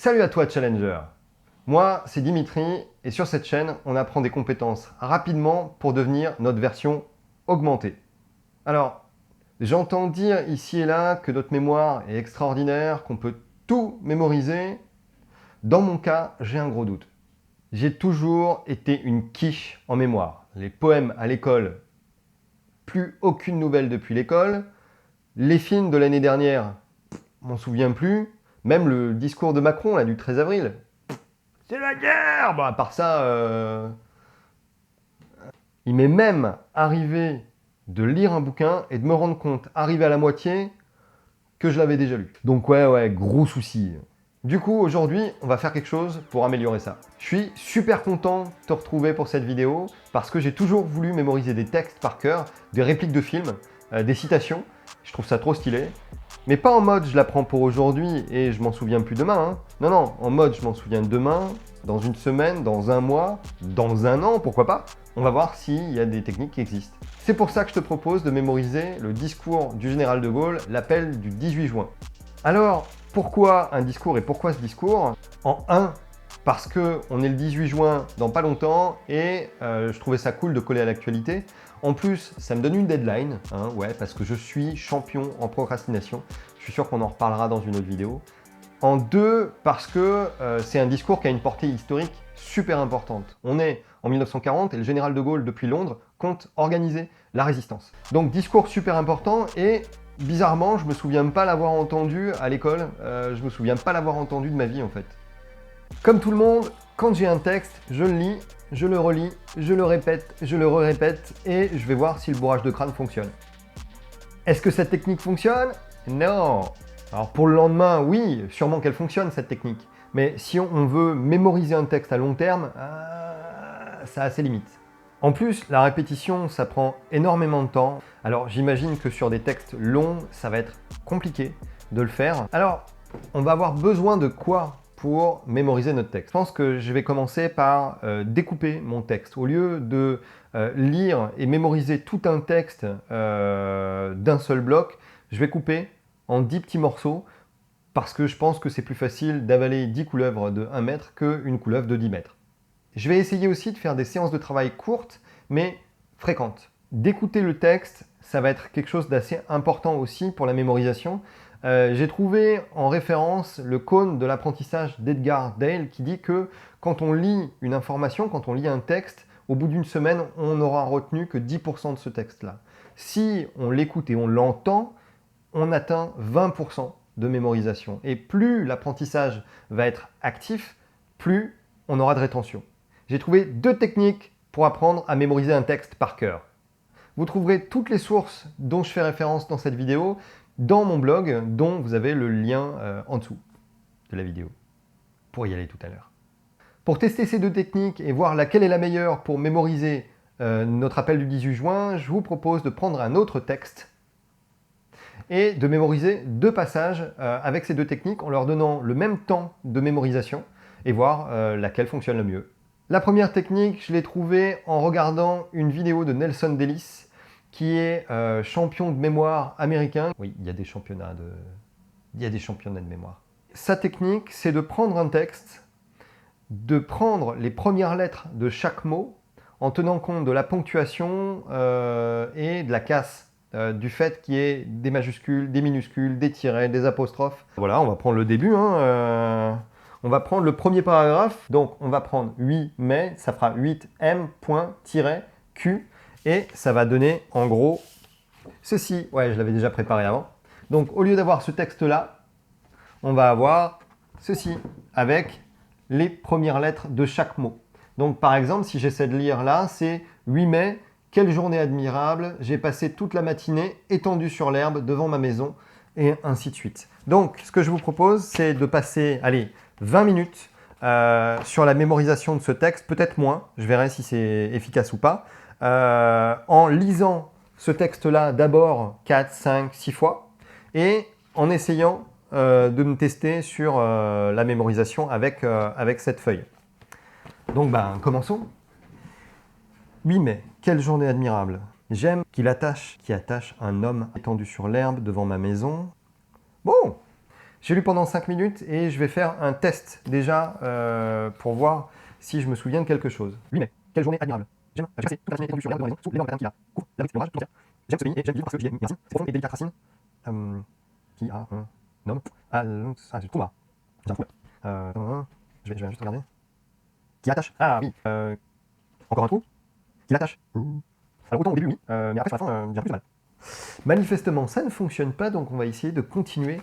Salut à toi Challenger. Moi c'est Dimitri et sur cette chaîne on apprend des compétences rapidement pour devenir notre version augmentée. Alors j'entends dire ici et là que notre mémoire est extraordinaire, qu'on peut tout mémoriser. Dans mon cas j'ai un gros doute. J'ai toujours été une quiche en mémoire. Les poèmes à l'école, plus aucune nouvelle depuis l'école. Les films de l'année dernière, m'en souviens plus. Même le discours de Macron là, du 13 avril, c'est la guerre. Bon, à part ça, il m'est même arrivé de lire un bouquin et de me rendre compte, arrivé à la moitié, que je l'avais déjà lu. Donc ouais, gros souci. Du coup, aujourd'hui, on va faire quelque chose pour améliorer ça. Je suis super content de te retrouver pour cette vidéo parce que j'ai toujours voulu mémoriser des textes par cœur, des répliques de films, des citations. Je trouve ça trop stylé. Mais pas en mode je l'apprends pour aujourd'hui et je m'en souviens plus demain. Hein. Non, en mode je m'en souviens demain, dans une semaine, dans un mois, dans un an, pourquoi pas. On va voir s'il y a des techniques qui existent. C'est pour ça que je te propose de mémoriser le discours du général de Gaulle, l'appel du 18 juin. Alors, pourquoi un discours et pourquoi ce discours? En 1, parce qu'on est le 18 juin dans pas longtemps et je trouvais ça cool de coller à l'actualité. En plus, ça me donne une deadline, hein, ouais, parce que je suis champion en procrastination. Je suis sûr qu'on en reparlera dans une autre vidéo. En 2, parce que c'est un discours qui a une portée historique super importante. On est en 1940 et le général de Gaulle, depuis Londres, compte organiser la résistance. Donc discours super important et bizarrement, je me souviens pas l'avoir entendu à l'école. Je me souviens pas l'avoir entendu de ma vie en fait. Comme tout le monde, quand j'ai un texte, je le lis, je le relis, je le répète, je le répète et je vais voir si le bourrage de crâne fonctionne. Est-ce que cette technique fonctionne? Non. Alors pour le lendemain, oui, sûrement qu'elle fonctionne cette technique. Mais si on veut mémoriser un texte à long terme, ça a ses limites. En plus, la répétition, ça prend énormément de temps. Alors j'imagine que sur des textes longs, ça va être compliqué de le faire. Alors, on va avoir besoin de quoi pour mémoriser notre texte? Je pense que je vais commencer par découper mon texte. Au lieu de lire et mémoriser tout un texte d'un seul bloc, je vais couper en 10 petits morceaux parce que je pense que c'est plus facile d'avaler 10 couleuvres de 1 mètre qu'une couleuvre de 10 mètres. Je vais essayer aussi de faire des séances de travail courtes mais fréquentes. D'écouter le texte, ça va être quelque chose d'assez important aussi pour la mémorisation. J'ai trouvé en référence le cône de l'apprentissage d'Edgar Dale qui dit que quand on lit une information, quand on lit un texte, au bout d'une semaine, on n'aura retenu que 10% de ce texte-là. Si on l'écoute et on l'entend, on atteint 20% de mémorisation. Et plus l'apprentissage va être actif, plus on aura de rétention. J'ai trouvé 2 techniques pour apprendre à mémoriser un texte par cœur. Vous trouverez toutes les sources dont je fais référence dans cette vidéo dans mon blog, dont vous avez le lien en dessous de la vidéo, pour y aller tout à l'heure. Pour tester ces 2 techniques et voir laquelle est la meilleure pour mémoriser notre appel du 18 juin, je vous propose de prendre un autre texte et de mémoriser 2 passages avec ces 2 techniques en leur donnant le même temps de mémorisation et voir laquelle fonctionne le mieux. La première technique, je l'ai trouvée en regardant une vidéo de Nelson Dellis, qui est champion de mémoire américain. Oui, il y a des championnats de mémoire. Sa technique, c'est de prendre un texte, de prendre les premières lettres de chaque mot, en tenant compte de la ponctuation et de la casse, du fait qu'il y ait des majuscules, des minuscules, des tirets, des apostrophes. Voilà, on va prendre le début. On va prendre le premier paragraphe. Donc, on va prendre 8 mai, ça fera 8m.Q. Et ça va donner en gros ceci. Ouais, je l'avais déjà préparé avant. Donc au lieu d'avoir ce texte-là, on va avoir ceci avec les premières lettres de chaque mot. Donc par exemple, si j'essaie de lire là, c'est 8 mai, quelle journée admirable, j'ai passé toute la matinée étendu sur l'herbe devant ma maison, et ainsi de suite. Donc ce que je vous propose, c'est de passer, allez, 20 minutes sur la mémorisation de ce texte, peut-être moins, je verrai si c'est efficace ou pas. En lisant ce texte-là d'abord 4, 5, 6 fois et en essayant de me tester sur la mémorisation avec cette feuille. Donc commençons. 8 mai, quelle journée admirable. J'aime qui attache un homme étendu sur l'herbe devant ma maison. Bon, J'ai lu pendant 5 minutes et je vais faire un test déjà pour voir si je me souviens de quelque chose. 8 mai, quelle journée admirable. J'ai passé toute la matinée étendue sur l'herbe devant la maison, sous l'énorme platane qui la couvre, la rue et l'orage tout entière. J'aime ce pays et j'aime vivre parce que j'y ai mis racines, ses profondes et délicates racines. Qui a un homme je le trouve là. J'ai un trou là. Je vais juste regarder. Qui attache. Ah oui. Encore un trou. Qui l'attache. Alors autant au début oui, mais après sur la fin, j'ai un peu de mal. Manifestement, ça ne fonctionne pas, donc on va essayer de continuer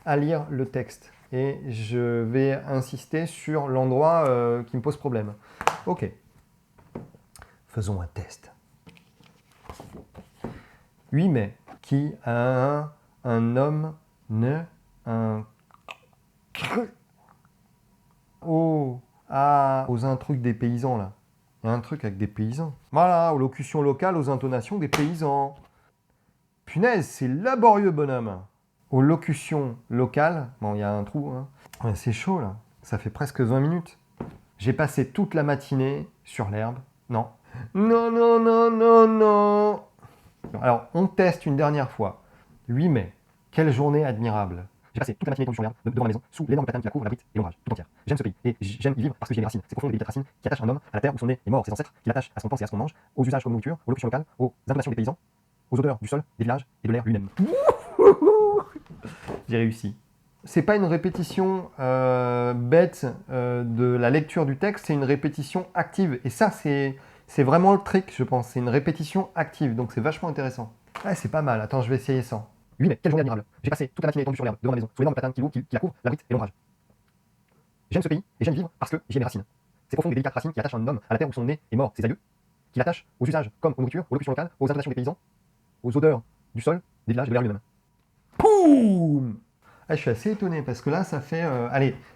à lire le texte. Et je vais insister sur l'endroit qui me pose problème. Ok. Faisons un test. 8 mai. Qui a un homme ne un oh aux un truc des paysans là. Il y a un truc avec des paysans. Voilà, aux locutions locales, aux intonations des paysans. Punaise, c'est laborieux, bonhomme. Aux locutions locales, bon, il y a un trou, hein. Ouais, c'est chaud, là. Ça fait presque 20 minutes. J'ai passé toute la matinée sur l'herbe. Non. Non, non, non, non, non. Alors, on teste une dernière fois. 8 mai. Quelle journée admirable. J'ai passé toute la matinée étendue sur l'herbe, devant la maison, sous l'énorme platane qui la couvre, l'abrite et l'ombrage, tout entière. J'aime ce pays, et j'aime y vivre parce que j'y ai mes racines. Ces profondes et délicates racines qui attachent un homme à la terre où sont nés et morts ses ancêtres, qui l'attachent à ce qu'on pense et à ce qu'on mange, aux usages comme nourriture, aux locutions locales, aux intonations des paysans, aux odeurs du sol, des villages et de l'air lui-même. J'ai réussi. C'est pas une répétition bête de la lecture du texte, c'est une répétition active. Et ça, c'est vraiment le trick, je pense. C'est une répétition active, donc c'est vachement intéressant. Ouais, c'est pas mal. Attends, je vais essayer ça. 8 mai, quelle journée admirable. J'ai passé toute la matinée étendue sur l'herbe, devant la maison, sous l'énorme platane qui la couvre, l'abrite et l'ombrage. J'aime ce pays et j'aime vivre parce que j'y ai mes racines. Ces profondes et délicates racines qui attachent un homme à la terre où sont nés et morts ses aïeux, qui l'attachent aux usages comme aux nourritures, aux locutions locales, aux intonations des paysans, aux odeurs du sol, des villages et de l'air lui-même. Poum je suis assez étonné parce que là, ça fait,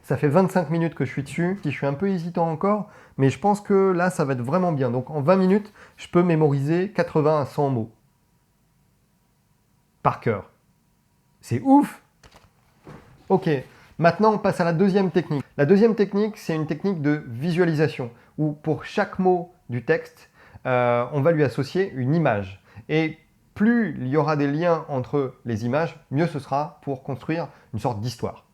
ça fait 25 minutes que je suis dessus. Je suis un peu hésitant encore, mais je pense que là, ça va être vraiment bien. Donc en 20 minutes, je peux mémoriser 80 à 100 mots. Par cœur. C'est ouf! Ok, maintenant on passe à la deuxième technique. La deuxième technique, c'est une technique de visualisation, où pour chaque mot du texte, on va lui associer une image. Et plus il y aura des liens entre les images, mieux ce sera pour construire une sorte d'histoire.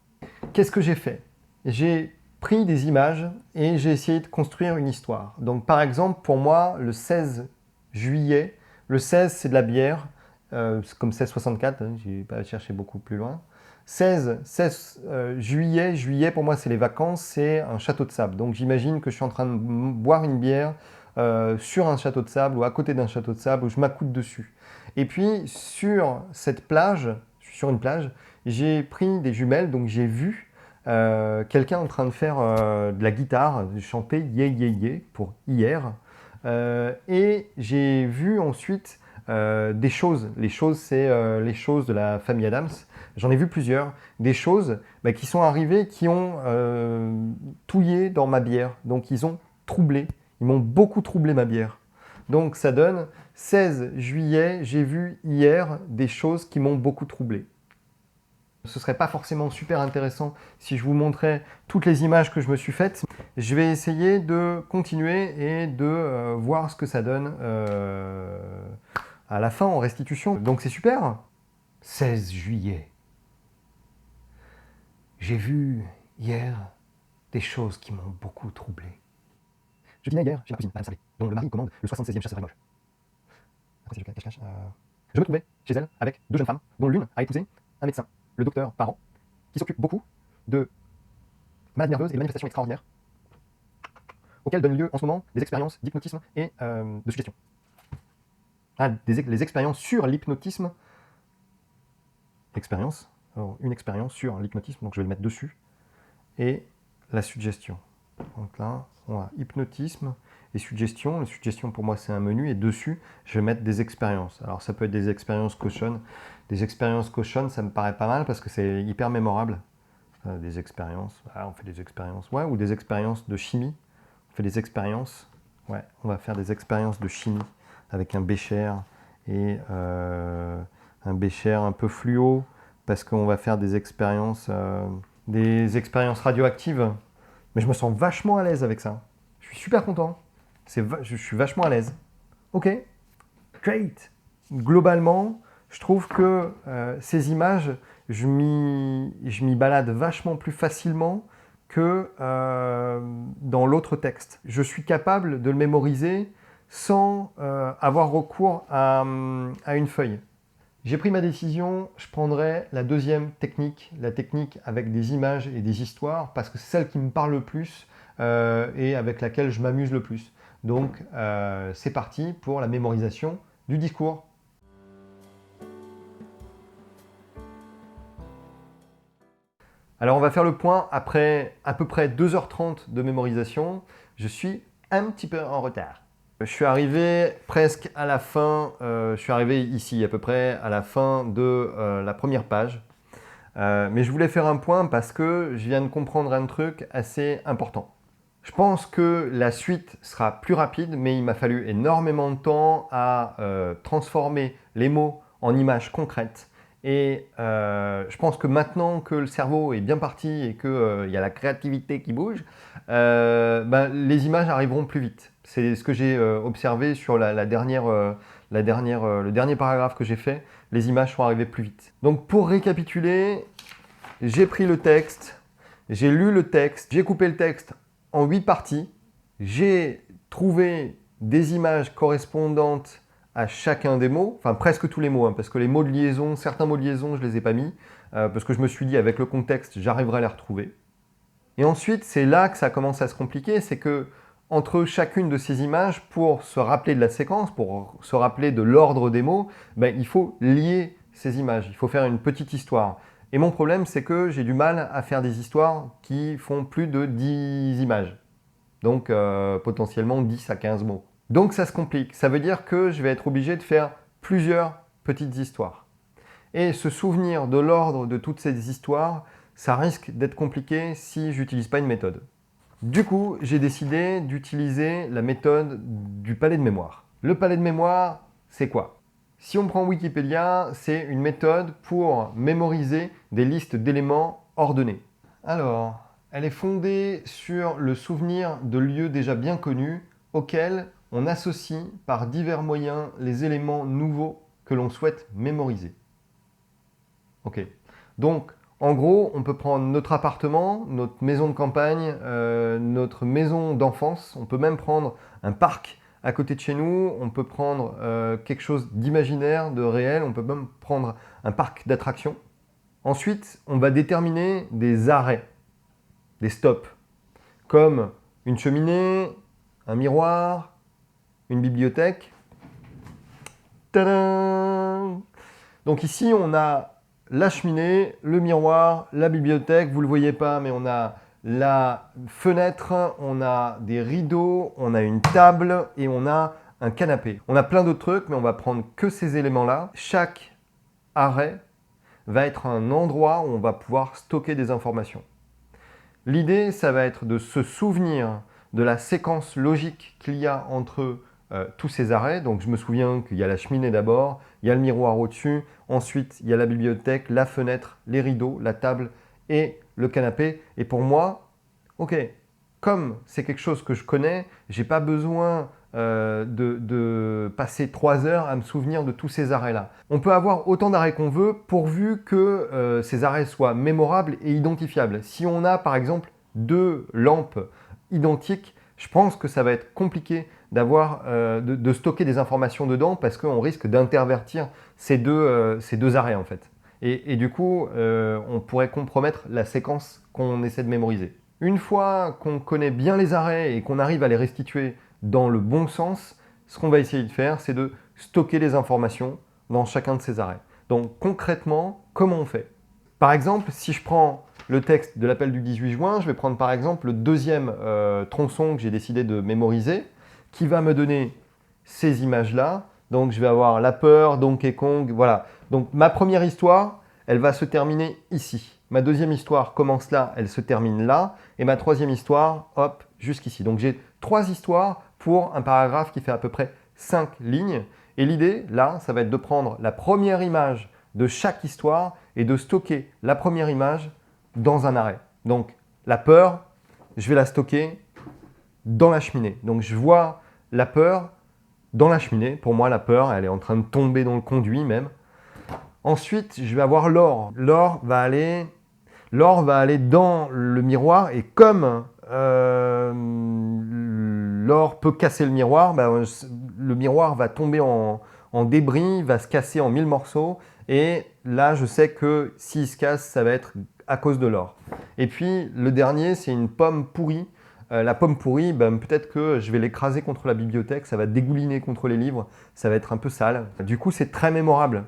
Qu'est-ce que j'ai fait? J'ai pris des images et j'ai essayé de construire une histoire. Donc par exemple, pour moi, le 16 juillet, le 16 c'est de la bière, c'est comme 1664, hein, j'ai pas cherché beaucoup plus loin. 16 juillet pour moi c'est les vacances, c'est un château de sable. Donc j'imagine que je suis en train de boire une bière sur un château de sable ou à côté d'un château de sable où je m'accoute dessus. Et puis sur cette plage, sur une plage, j'ai pris des jumelles, donc j'ai vu quelqu'un en train de faire de la guitare, chanter Yeah Yeah Yeah pour hier. Et j'ai vu ensuite des choses. Les choses, c'est les choses de la famille Adams. J'en ai vu plusieurs. Des choses qui sont arrivées, qui ont touillé dans ma bière. Donc ils ont troublé. Ils m'ont beaucoup troublé ma bière. Donc ça donne 16 juillet, j'ai vu hier des choses qui m'ont beaucoup troublé. Ce ne serait pas forcément super intéressant si je vous montrais toutes les images que je me suis faites. Je vais essayer de continuer et de voir ce que ça donne à la fin en restitution. Donc c'est super. 16 juillet. J'ai vu hier des choses qui m'ont beaucoup troublé. Je dînais hier chez ma cousine, Madame Sablé, dont le mari commande le 76e chasseur moche. Après, c'est cache-cache. Je me trouvais chez elle avec deux jeunes femmes, dont l'une a épousé un médecin, le docteur Parent, qui s'occupe beaucoup de maladies nerveuses et de manifestations extraordinaires, auxquelles donnent lieu en ce moment des expériences d'hypnotisme et de suggestion. Les expériences sur l'hypnotisme. Une expérience sur l'hypnotisme, donc je vais le mettre dessus, et la suggestion. Donc là, on a hypnotisme et suggestion. La suggestion pour moi c'est un menu et dessus je vais mettre des expériences. Alors ça peut être des expériences cochonnes. Des expériences cochonnes ça me paraît pas mal parce que c'est hyper mémorable. Des expériences, on fait des expériences. Ouais, ou des expériences de chimie. On fait des expériences. Ouais, on va faire des expériences de chimie avec un bécher et un bécher un peu fluo parce qu'on va faire des expériences radioactives. Mais je me sens vachement à l'aise avec ça. Je suis super content. Je suis vachement à l'aise. Ok, great. Globalement, je trouve que ces images, je m'y balade vachement plus facilement que dans l'autre texte. Je suis capable de le mémoriser sans avoir recours à une feuille. J'ai pris ma décision, je prendrai la deuxième technique, la technique avec des images et des histoires, parce que c'est celle qui me parle le plus et avec laquelle je m'amuse le plus. Donc c'est parti pour la mémorisation du discours. Alors on va faire le point après à peu près 2h30 de mémorisation. Je suis un petit peu en retard. Je suis arrivé presque à la fin, je suis arrivé ici à peu près à la fin de la première page. Mais je voulais faire un point parce que je viens de comprendre un truc assez important. Je pense que la suite sera plus rapide, mais il m'a fallu énormément de temps à transformer les mots en images concrètes. Et je pense que maintenant que le cerveau est bien parti et qu'il y a la créativité qui bouge, les images arriveront plus vite. C'est ce que j'ai observé sur le dernier paragraphe que j'ai fait. Les images sont arrivées plus vite. Donc pour récapituler, j'ai pris le texte, j'ai lu le texte, j'ai coupé le texte en 8 parties. J'ai trouvé des images correspondantes à chacun des mots, enfin presque tous les mots, hein, parce que les mots de liaison, certains mots de liaison, je ne les ai pas mis, parce que je me suis dit avec le contexte, j'arriverai à les retrouver. Et ensuite, c'est là que ça commence à se compliquer, c'est que entre chacune de ces images, pour se rappeler de la séquence, pour se rappeler de l'ordre des mots, il faut lier ces images, il faut faire une petite histoire. Et mon problème, c'est que j'ai du mal à faire des histoires qui font plus de 10 images. Donc potentiellement 10 à 15 mots. Donc ça se complique. Ça veut dire que je vais être obligé de faire plusieurs petites histoires. Et se souvenir de l'ordre de toutes ces histoires, ça risque d'être compliqué si je n'utilise pas une méthode. Du coup, j'ai décidé d'utiliser la méthode du palais de mémoire. Le palais de mémoire, c'est quoi? Si on prend Wikipédia, c'est une méthode pour mémoriser des listes d'éléments ordonnés. Alors, elle est fondée sur le souvenir de lieux déjà bien connus auxquels on associe par divers moyens les éléments nouveaux que l'on souhaite mémoriser. Ok. Donc, en gros, on peut prendre notre appartement, notre maison de campagne, notre maison d'enfance. On peut même prendre un parc à côté de chez nous. On peut prendre quelque chose d'imaginaire, de réel. On peut même prendre un parc d'attractions. Ensuite, on va déterminer des arrêts, des stops, comme une cheminée, un miroir, une bibliothèque. Tadam! Donc ici, on a la cheminée, le miroir, la bibliothèque. Vous ne le voyez pas, mais on a la fenêtre, on a des rideaux, on a une table et on a un canapé. On a plein d'autres trucs, mais on va prendre que ces éléments-là. Chaque arrêt va être un endroit où on va pouvoir stocker des informations. L'idée, ça va être de se souvenir de la séquence logique qu'il y a entre tous ces arrêts. Donc je me souviens qu'il y a la cheminée d'abord, il y a le miroir au-dessus, ensuite il y a la bibliothèque, la fenêtre, les rideaux, la table et le canapé. Et pour moi, ok, comme c'est quelque chose que je connais, j'ai pas besoin de passer 3 heures à me souvenir de tous ces arrêts-là. On peut avoir autant d'arrêts qu'on veut pourvu que ces arrêts soient mémorables et identifiables. Si on a par exemple 2 lampes identiques, je pense que ça va être compliqué de stocker des informations dedans parce qu'on risque d'intervertir ces deux arrêts en fait. Et du coup, on pourrait compromettre la séquence qu'on essaie de mémoriser. Une fois qu'on connaît bien les arrêts et qu'on arrive à les restituer dans le bon sens, ce qu'on va essayer de faire, c'est de stocker les informations dans chacun de ces arrêts. Donc concrètement, comment on fait? Par exemple, si je prends le texte de l'appel du 18 juin, je vais prendre par exemple le deuxième tronçon que j'ai décidé de mémoriser, qui va me donner ces images-là. Donc je vais avoir la peur, Donkey Kong, voilà. Donc ma première histoire, elle va se terminer ici. Ma deuxième histoire commence là, elle se termine là. Et ma troisième histoire, hop, jusqu'ici. Donc j'ai 3 histoires pour un paragraphe qui fait à peu près 5 lignes. Et l'idée, là, ça va être de prendre la première image de chaque histoire et de stocker la première image dans un arrêt. Donc la peur, je vais la stocker dans la cheminée. Donc je vois la peur dans la cheminée. Pour moi, la peur, elle est en train de tomber dans le conduit même. Ensuite, je vais avoir l'or. L'or va aller dans le miroir et comme l'or peut casser le miroir, le miroir va tomber en débris, va se casser en 1000 morceaux et là, je sais que s'il se casse, ça va être à cause de l'or. Et puis, le dernier, c'est une pomme pourrie. La pomme pourrie, peut-être que je vais l'écraser contre la bibliothèque, ça va dégouliner contre les livres, ça va être un peu sale. Du coup, c'est très mémorable.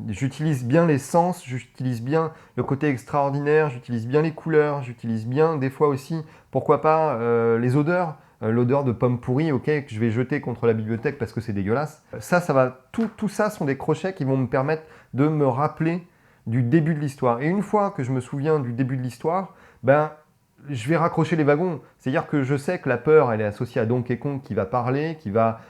J'utilise bien les sens, j'utilise bien le côté extraordinaire, j'utilise bien les couleurs, j'utilise bien des fois aussi, pourquoi pas, les odeurs. L'odeur de pomme pourrie, ok, que je vais jeter contre la bibliothèque parce que c'est dégueulasse. Tout ça sont des crochets qui vont me permettre de me rappeler du début de l'histoire. Et une fois que je me souviens du début de l'histoire, je vais raccrocher les wagons. C'est-à-dire que je sais que la peur, elle est associée à Donkey Kong qui va parler, qui va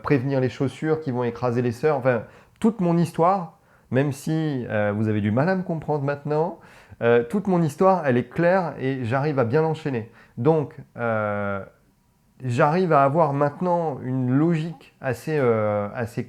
prévenir les chaussures, qui vont écraser les sœurs. Enfin, toute mon histoire, même si vous avez du mal à me comprendre maintenant, toute mon histoire, elle est claire et j'arrive à bien l'enchaîner. Donc, j'arrive à avoir maintenant une logique assez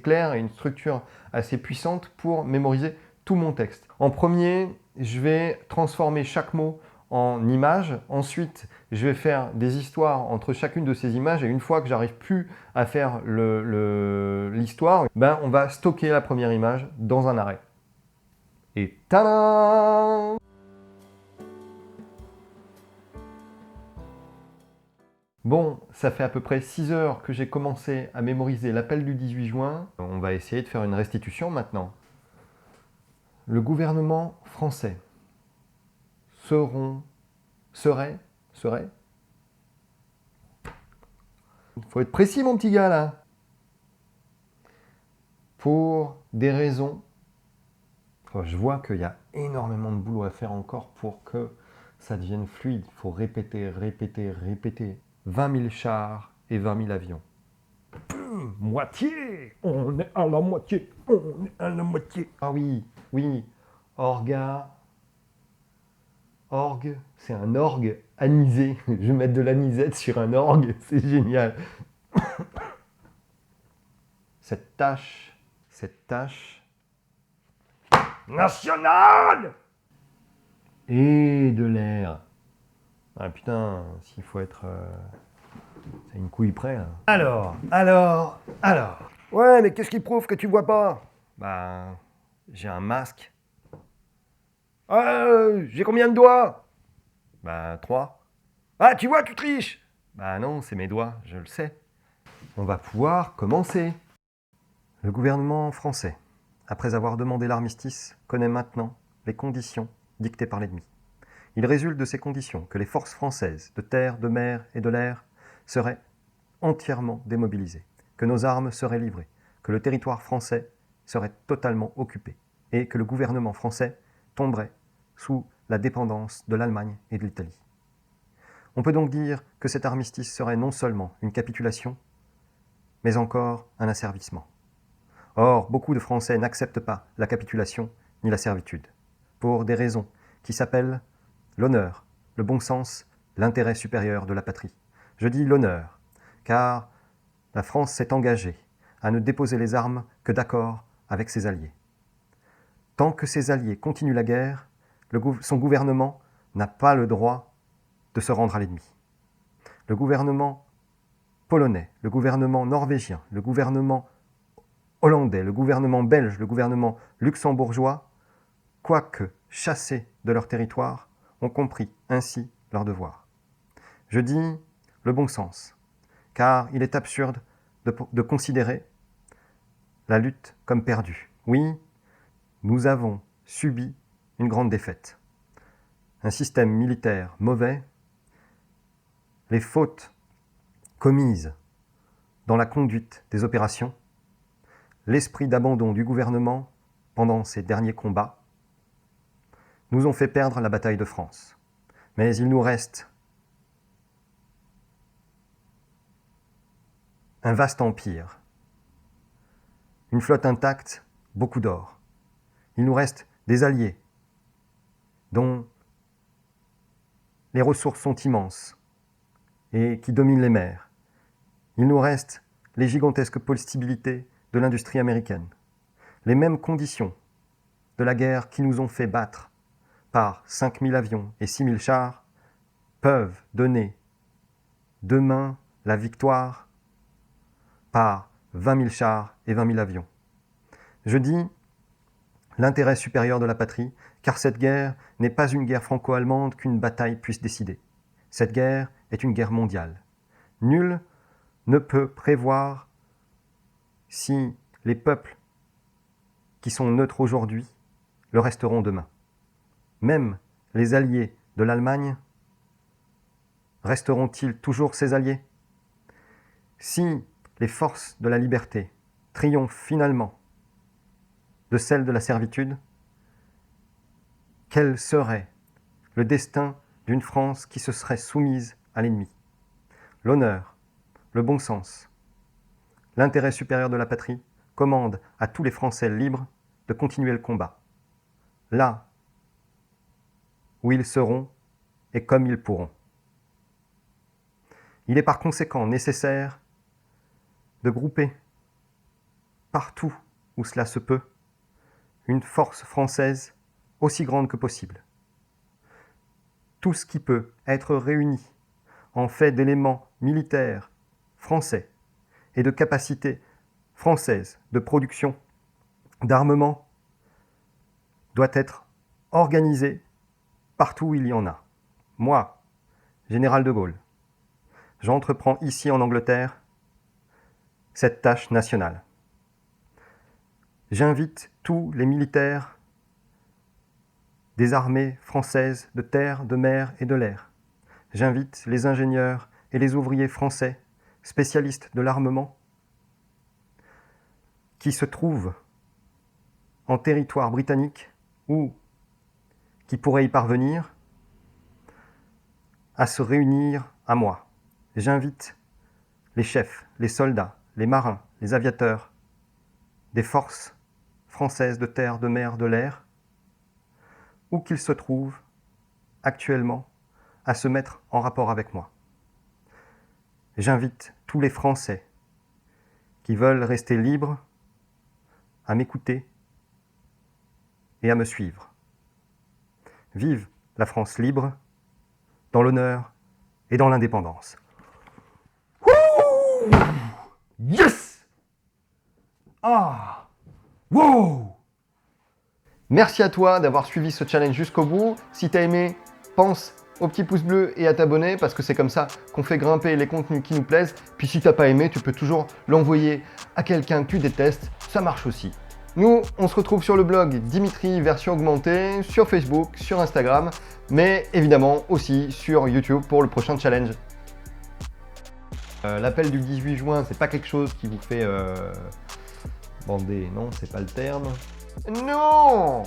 claire et une structure assez puissante pour mémoriser tout mon texte. En premier, je vais transformer chaque mot en image. Ensuite, je vais faire des histoires entre chacune de ces images. Et une fois que j'arrive plus à faire l'histoire, on va stocker la première image dans un arrêt. Et tadam! Bon, ça fait à peu près 6 heures que j'ai commencé à mémoriser l'appel du 18 juin. On va essayer de faire une restitution maintenant. Le gouvernement français serait. Il faut être précis, mon petit gars, là. Pour des raisons. Je vois qu'il y a énormément de boulot à faire encore pour que ça devienne fluide. Il faut répéter. 20 000 chars et 20 000 avions. Moitié! On est à la moitié! Ah oui, orgue, c'est un orgue anisé. Je vais mettre de l'anisette sur un orgue, c'est génial. Cette tâche nationale et de l'air. Ah putain, s'il faut être... c'est une couille près, là. Alors. Ouais, mais qu'est-ce qui prouve que tu vois pas? J'ai un masque. J'ai combien de doigts? 3. Ah, tu vois, tu triches! Non, c'est mes doigts, je le sais. On va pouvoir commencer. Le gouvernement français, après avoir demandé l'armistice, connaît maintenant les conditions dictées par l'ennemi. Il résulte de ces conditions que les forces françaises de terre, de mer et de l'air seraient entièrement démobilisées, que nos armes seraient livrées, que le territoire français serait totalement occupé et que le gouvernement français tomberait sous la dépendance de l'Allemagne et de l'Italie. On peut donc dire que cet armistice serait non seulement une capitulation, mais encore un asservissement. Or, beaucoup de Français n'acceptent pas la capitulation ni la servitude, pour des raisons qui s'appellent l'honneur, le bon sens, l'intérêt supérieur de la patrie. Je dis l'honneur, car la France s'est engagée à ne déposer les armes que d'accord avec ses alliés. Tant que ses alliés continuent la guerre, son gouvernement n'a pas le droit de se rendre à l'ennemi. Le gouvernement polonais, le gouvernement norvégien, le gouvernement hollandais, le gouvernement belge, le gouvernement luxembourgeois, quoique chassés de leur territoire, ont compris ainsi leur devoir. Je dis le bon sens, car il est absurde de considérer la lutte comme perdue. Oui, nous avons subi une grande défaite. Un système militaire mauvais, les fautes commises dans la conduite des opérations, l'esprit d'abandon du gouvernement pendant ces derniers combats, nous ont fait perdre la bataille de France. Mais il nous reste un vaste empire, une flotte intacte, beaucoup d'or. Il nous reste des alliés dont les ressources sont immenses et qui dominent les mers. Il nous reste les gigantesques possibilités de l'industrie américaine. Les mêmes conditions de la guerre qui nous ont fait battre par 5000 avions et 6000 chars peuvent donner demain la victoire par 20 000 chars et 20 000 avions. Je dis l'intérêt supérieur de la patrie, car cette guerre n'est pas une guerre franco-allemande qu'une bataille puisse décider. Cette guerre est une guerre mondiale. Nul ne peut prévoir si les peuples qui sont neutres aujourd'hui le resteront demain. Même les alliés de l'Allemagne resteront-ils toujours ses alliés? Si les forces de la liberté triomphent finalement de celles de la servitude, quel serait le destin d'une France qui se serait soumise à l'ennemi? L'honneur, le bon sens, l'intérêt supérieur de la patrie commandent à tous les Français libres de continuer le combat, là où ils seront et comme ils pourront. Il est par conséquent nécessaire de grouper, partout où cela se peut, une force française aussi grande que possible. Tout ce qui peut être réuni en fait d'éléments militaires français et de capacités françaises de production d'armement doit être organisé partout où il y en a. Moi, général de Gaulle, j'entreprends ici en Angleterre cette tâche nationale. J'invite tous les militaires des armées françaises de terre, de mer et de l'air. J'invite les ingénieurs et les ouvriers français, spécialistes de l'armement, qui se trouvent en territoire britannique ou qui pourraient y parvenir, à se réunir à moi. J'invite les chefs, les soldats, les marins, les aviateurs des forces françaises de terre, de mer, de l'air, où qu'ils se trouvent actuellement, à se mettre en rapport avec moi. J'invite tous les Français qui veulent rester libres à m'écouter et à me suivre. Vive la France libre, dans l'honneur et dans l'indépendance. Yes! Ah! Wow! Merci à toi d'avoir suivi ce challenge jusqu'au bout. Si t'as aimé, pense au petit pouce bleu et à t'abonner parce que c'est comme ça qu'on fait grimper les contenus qui nous plaisent. Puis si t'as pas aimé, tu peux toujours l'envoyer à quelqu'un que tu détestes, ça marche aussi. Nous, on se retrouve sur le blog Dimitri version augmentée, sur Facebook, sur Instagram, mais évidemment aussi sur YouTube pour le prochain challenge. L'appel du 18 juin, c'est pas quelque chose qui vous fait bander, non, c'est pas le terme. Non!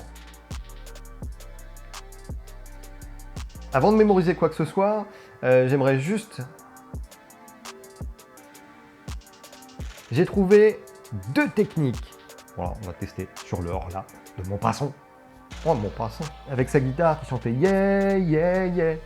Avant de mémoriser quoi que ce soit, j'aimerais juste... J'ai trouvé 2 techniques. Voilà, on va tester sur l'heure là, de Maupassant. Oh, Maupassant. Avec sa guitare qui chantait yeah, yeah, yeah.